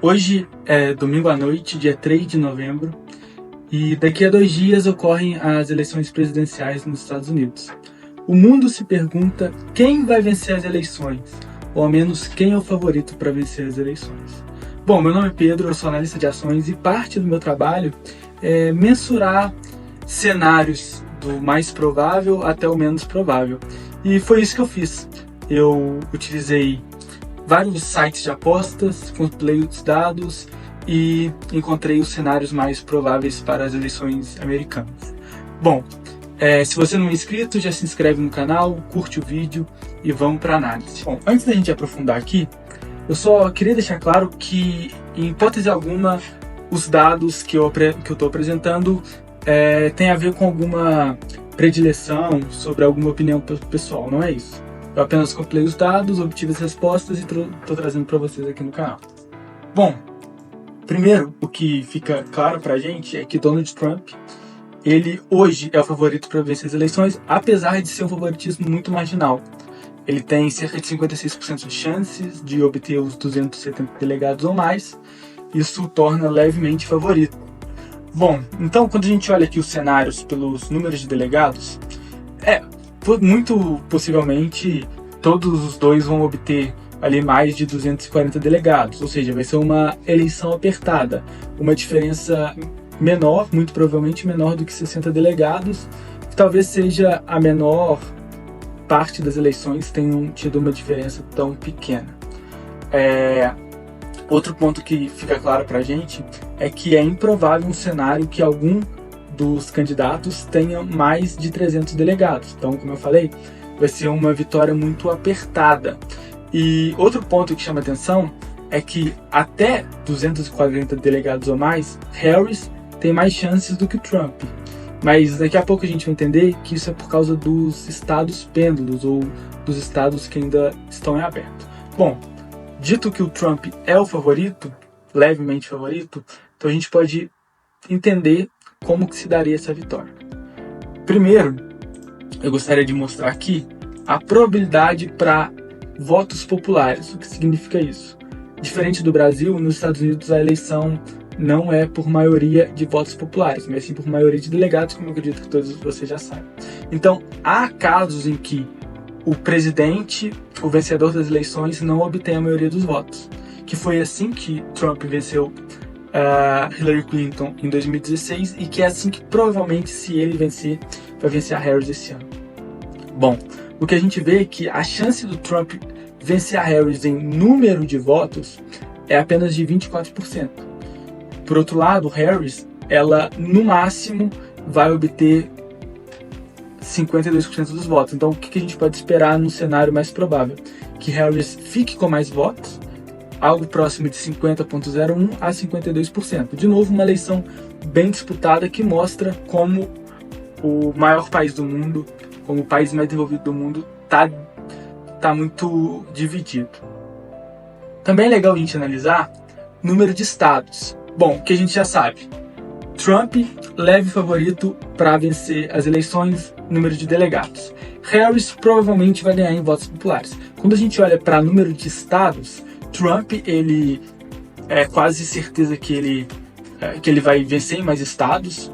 Hoje é domingo à noite, dia 3 de novembro, e daqui a 2 dias ocorrem as eleições presidenciais nos Estados Unidos. O mundo se pergunta quem vai vencer as eleições, ou ao menos quem é o favorito para vencer as eleições. Bom, meu nome é Pedro, eu sou analista de ações e parte do meu trabalho é mensurar cenários do mais provável até o menos provável. E foi isso que eu fiz. Eu utilizei vários sites de apostas, compilei os dados e encontrei os cenários mais prováveis para as eleições americanas. Bom, se você não é inscrito, já se inscreve no canal, curte o vídeo e vamos para a análise. Bom, antes da gente aprofundar aqui, eu só queria deixar claro que, em hipótese alguma, os dados que eu estou apresentando tem a ver com alguma predileção sobre alguma opinião pessoal, não é isso. Eu apenas compilei os dados, obtive as respostas e estou trazendo para vocês aqui no canal. Bom, primeiro, o que fica claro para a gente é que Donald Trump, ele hoje é o favorito para vencer as eleições, apesar de ser um favoritismo muito marginal. Ele tem cerca de 56% de chances de obter os 270 delegados ou mais. Isso o torna levemente favorito. Bom, então quando a gente olha aqui os cenários pelos números de delegados, muito possivelmente todos os dois vão obter ali mais de 240 delegados, ou seja, vai ser uma eleição apertada, uma diferença menor, muito provavelmente menor do que 60 delegados, que talvez seja a menor parte das eleições tenham tido uma diferença tão pequena. Outro ponto que fica claro para a gente é que é improvável um cenário que algum dos candidatos tenha mais de 300 delegados. Então, como eu falei, vai ser uma vitória muito apertada. E outro ponto que chama atenção é que até 240 delegados ou mais, Harris tem mais chances do que Trump. Mas daqui a pouco a gente vai entender que isso é por causa dos estados pêndulos ou dos estados que ainda estão em aberto. Bom, dito que o Trump é o favorito, levemente favorito, então a gente pode entender como que se daria essa vitória. Primeiro, eu gostaria de mostrar aqui a probabilidade para votos populares. O que significa isso? Diferente do Brasil, nos Estados Unidos a eleição não é por maioria de votos populares, mas sim por maioria de delegados, como eu acredito que todos vocês já sabem. Então, há casos em que o presidente, o vencedor das eleições, não obtém a maioria dos votos, que foi assim que Trump venceu Hillary Clinton em 2016 e que é assim que provavelmente, se ele vencer, vai vencer a Harris esse ano. Bom, o que a gente vê é que a chance do Trump vencer a Harris em número de votos é apenas de 24%. Por outro lado, Harris, ela no máximo vai obter 52% dos votos. Então, o que a gente pode esperar no cenário mais provável? Que Harris fique com mais votos, algo próximo de 50,01% a 52%. De novo, uma eleição bem disputada que mostra como o maior país do mundo, como o país mais desenvolvido do mundo, tá muito dividido. Também é legal a gente analisar o número de estados. Bom, o que a gente já sabe. Trump, leve favorito para vencer as eleições, número de delegados. Harris provavelmente vai ganhar em votos populares. Quando a gente olha para número de estados, Trump, ele é quase certeza que ele vai vencer em mais estados.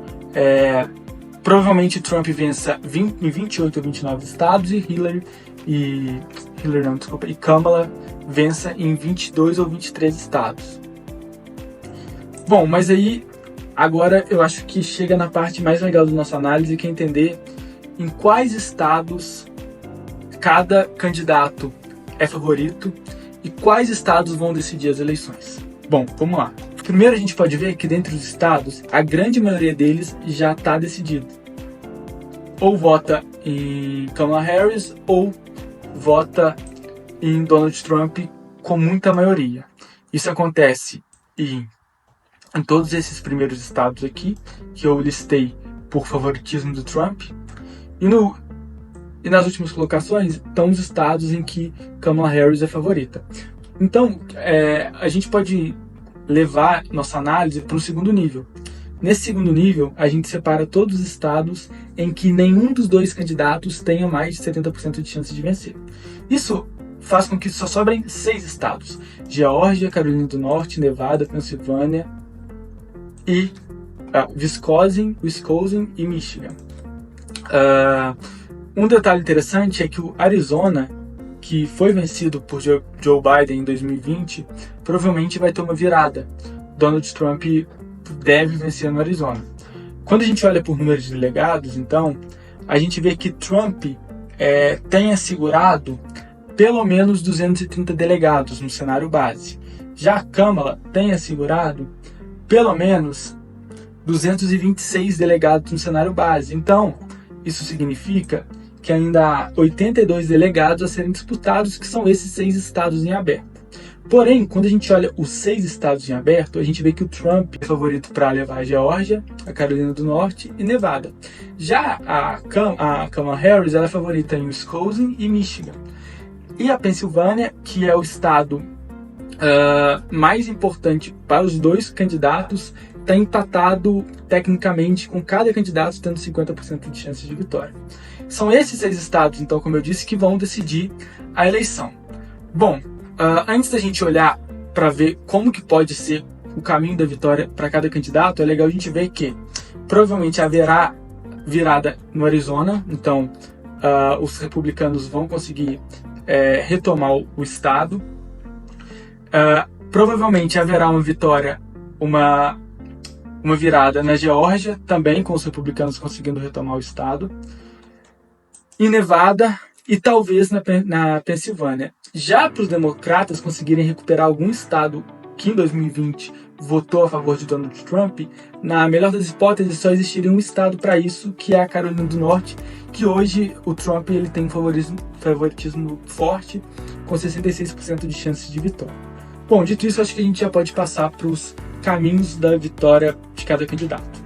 Provavelmente Trump vença em 28 ou 29 estados e Kamala vença em 22 ou 23 estados. Bom, mas aí agora eu acho que chega na parte mais legal da nossa análise, que é entender em quais estados cada candidato é favorito e quais estados vão decidir as eleições. Bom, vamos lá. Primeiro a gente pode ver que dentre os estados, a grande maioria deles já está decidido. Ou vota em Kamala Harris ou vota em Donald Trump com muita maioria. Isso acontece em todos esses primeiros estados aqui, que eu listei por favoritismo do Trump. E nas últimas colocações estão os estados em que Kamala Harris é favorita. Então, a gente pode levar nossa análise para o segundo nível. Nesse segundo nível, a gente separa todos os estados em que nenhum dos dois candidatos tenha mais de 70% de chance de vencer. Isso faz com que só sobrem 6 estados: Geórgia, Carolina do Norte, Nevada, Pensilvânia e Wisconsin e Michigan. Um detalhe interessante é que o Arizona, que foi vencido por Joe Biden em 2020, provavelmente vai ter uma virada. Donald Trump deve vencer no Arizona. Quando a gente olha por números de delegados, então, a gente vê que Trump tem assegurado pelo menos 230 delegados no cenário base. Já a Câmara tem assegurado pelo menos 226 delegados no cenário base. Então, isso significa que ainda há 82 delegados a serem disputados, que são esses 6 estados em aberto. Porém, quando a gente olha os 6 estados em aberto, a gente vê que o Trump é favorito para levar a Geórgia, a Carolina do Norte e Nevada. Já a Kamala Harris ela é favorita em Wisconsin e Michigan. E a Pensilvânia, que é o estado mais importante para os dois candidatos, está empatado tecnicamente, com cada candidato tendo 50% de chance de vitória. São esses 6 estados, então, como eu disse, que vão decidir a eleição. Bom, antes da gente olhar para ver como que pode ser o caminho da vitória para cada candidato, é legal a gente ver que provavelmente haverá virada no Arizona, então os republicanos vão conseguir retomar o estado. Provavelmente haverá uma vitória, uma virada na Geórgia, também com os republicanos conseguindo retomar o estado, em Nevada e talvez na Pensilvânia. Já para os democratas conseguirem recuperar algum estado que em 2020 votou a favor de Donald Trump, na melhor das hipóteses só existiria um estado para isso, que é a Carolina do Norte, que hoje o Trump ele tem favoritismo forte, com 66% de chances de vitória. Bom, dito isso, acho que a gente já pode passar para os caminhos da vitória de cada candidato.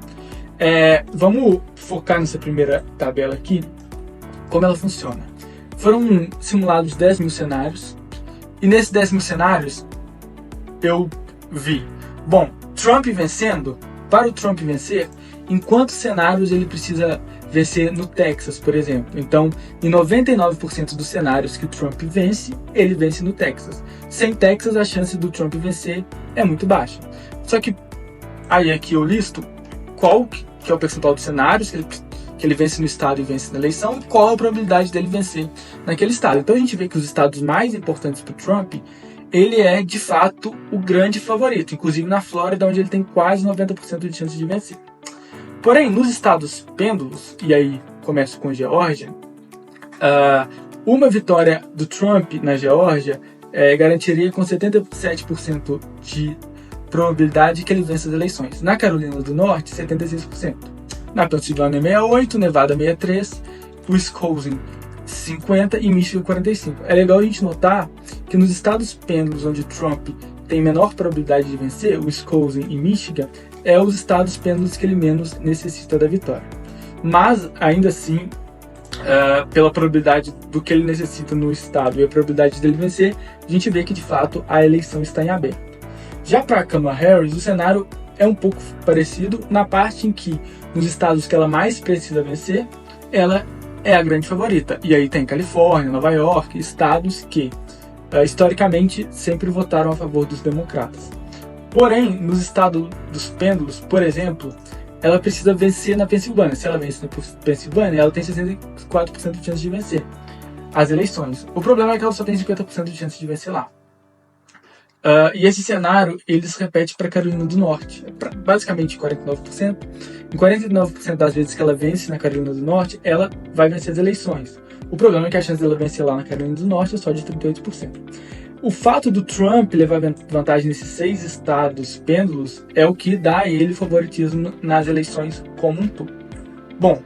Vamos focar nessa primeira tabela aqui, como ela funciona. Foram simulados 10 mil cenários, e nesses 10 mil cenários eu vi, bom, Trump vencendo. Para o Trump vencer, em quantos cenários ele precisa vencer no Texas, por exemplo? Então, em 99% dos cenários que o Trump vence, ele vence no Texas. Sem Texas, a chance do Trump vencer é muito baixa. Só que aí aqui eu listo qual que é o percentual dos cenários que ele vence no estado e vence na eleição, e qual a probabilidade dele vencer naquele estado. Então a gente vê que os estados mais importantes para o Trump, ele é de fato o grande favorito, inclusive na Flórida, onde ele tem quase 90% de chance de vencer. Porém, nos estados pêndulos, e aí começo com Geórgia, uma vitória do Trump na Geórgia garantiria com 77% de probabilidade que ele vença as eleições. Na Carolina do Norte, 76%. Na Pensilvânia, 68%, Nevada, 63%, Wisconsin, 50% e Michigan, 45%. É legal a gente notar que nos estados pêndulos, onde Trump tem menor probabilidade de vencer, Wisconsin e Michigan, os estados pêndulos que ele menos necessita da vitória. Mas, ainda assim, pela probabilidade do que ele necessita no estado e a probabilidade dele vencer, a gente vê que, de fato, a eleição está em aberto. Já para a Kamala Harris, o cenário é um pouco parecido na parte em que, nos estados que ela mais precisa vencer, ela é a grande favorita. E aí tem Califórnia, Nova York, estados que, historicamente, sempre votaram a favor dos democratas. Porém, nos estados dos pêndulos, por exemplo, ela precisa vencer na Pensilvânia. Se ela vence na Pensilvânia, ela tem 64% de chance de vencer as eleições. O problema é que ela só tem 50% de chance de vencer lá. E esse cenário, ele se repete para a Carolina do Norte, basicamente 49%. Em 49% das vezes que ela vence na Carolina do Norte, ela vai vencer as eleições. O problema é que a chance dela vencer lá na Carolina do Norte é só de 38%. O fato do Trump levar vantagem nesses 6 estados pêndulos é o que dá a ele favoritismo nas eleições como um todo. Bom,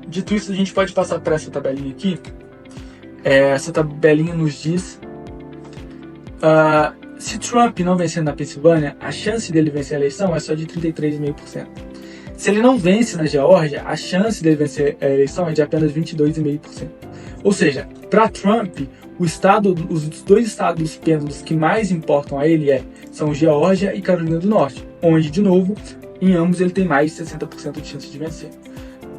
dito isso, a gente pode passar para essa tabelinha aqui. Essa tabelinha nos diz... se Trump não vencer na Pensilvânia, a chance dele vencer a eleição é só de 33,5%. Se ele não vence na Geórgia, a chance dele vencer a eleição é de apenas 22,5%. Ou seja, para Trump, os 2 estados pêndulos que mais importam a ele são Geórgia e Carolina do Norte, onde, de novo, em ambos ele tem mais de 60% de chance de vencer.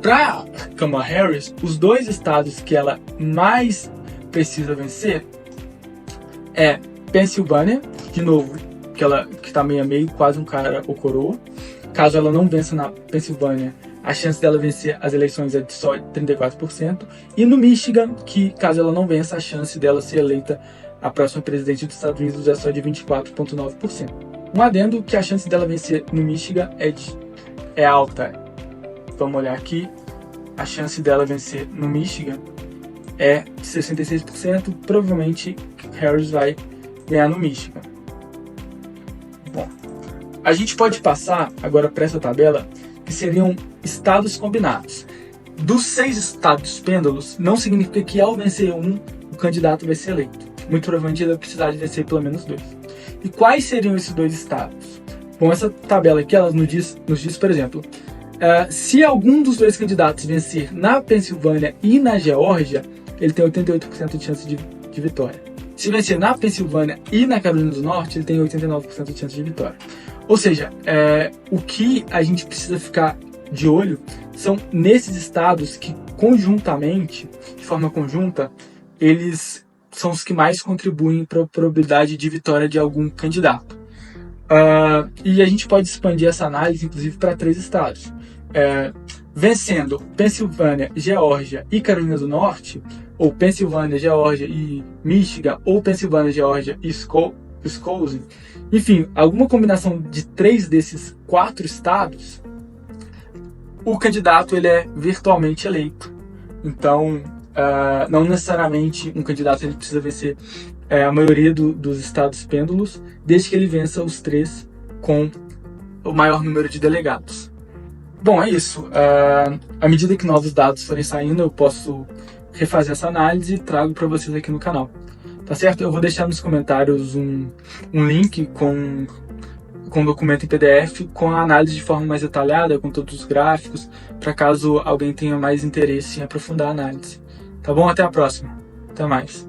Para Kamala Harris, os 2 estados que ela mais precisa vencer é Pensilvânia, de novo, que tá meio a meio, quase um cara ou coroa. Caso ela não vença na Pensilvânia, a chance dela vencer as eleições é de só 34%. E no Michigan, que caso ela não vença, a chance dela ser eleita a próxima presidente dos Estados Unidos é só de 24,9%. Um adendo que a chance dela vencer no Michigan é alta. Vamos olhar aqui. A chance dela vencer no Michigan é de 66%. Provavelmente Harris vai ganhar no Michigan. Bom, a gente pode passar agora para essa tabela, que seriam estados combinados. Dos 6 estados pêndulos, não significa que ao vencer um, o candidato vai ser eleito. Muito provavelmente ele vai precisar de vencer pelo menos 2. E quais seriam esses 2 estados? Bom, essa tabela aqui ela nos diz, por exemplo, se algum dos 2 candidatos vencer na Pensilvânia e na Geórgia, ele tem 88% de chance de vitória. Se vencer na Pensilvânia e na Carolina do Norte, ele tem 89% de chance de vitória. Ou seja, o que a gente precisa ficar de olho são nesses estados que conjuntamente, de forma conjunta, eles são os que mais contribuem para a probabilidade de vitória de algum candidato. E a gente pode expandir essa análise, inclusive, para 3 estados. Vencendo Pensilvânia, Geórgia e Carolina do Norte, ou Pensilvânia, Geórgia e Michigan, ou Pensilvânia, Geórgia e Wisconsin, enfim, alguma combinação de 3 desses 4 estados, o candidato ele é virtualmente eleito. Então, não necessariamente um candidato ele precisa vencer a maioria dos estados pêndulos, desde que ele vença os 3 com o maior número de delegados. Bom, é isso. À medida que novos dados forem saindo, eu posso refazer essa análise e trago para vocês aqui no canal. Tá certo? Eu vou deixar nos comentários um link com um documento em PDF com a análise de forma mais detalhada, com todos os gráficos, para caso alguém tenha mais interesse em aprofundar a análise. Tá bom? Até a próxima. Até mais.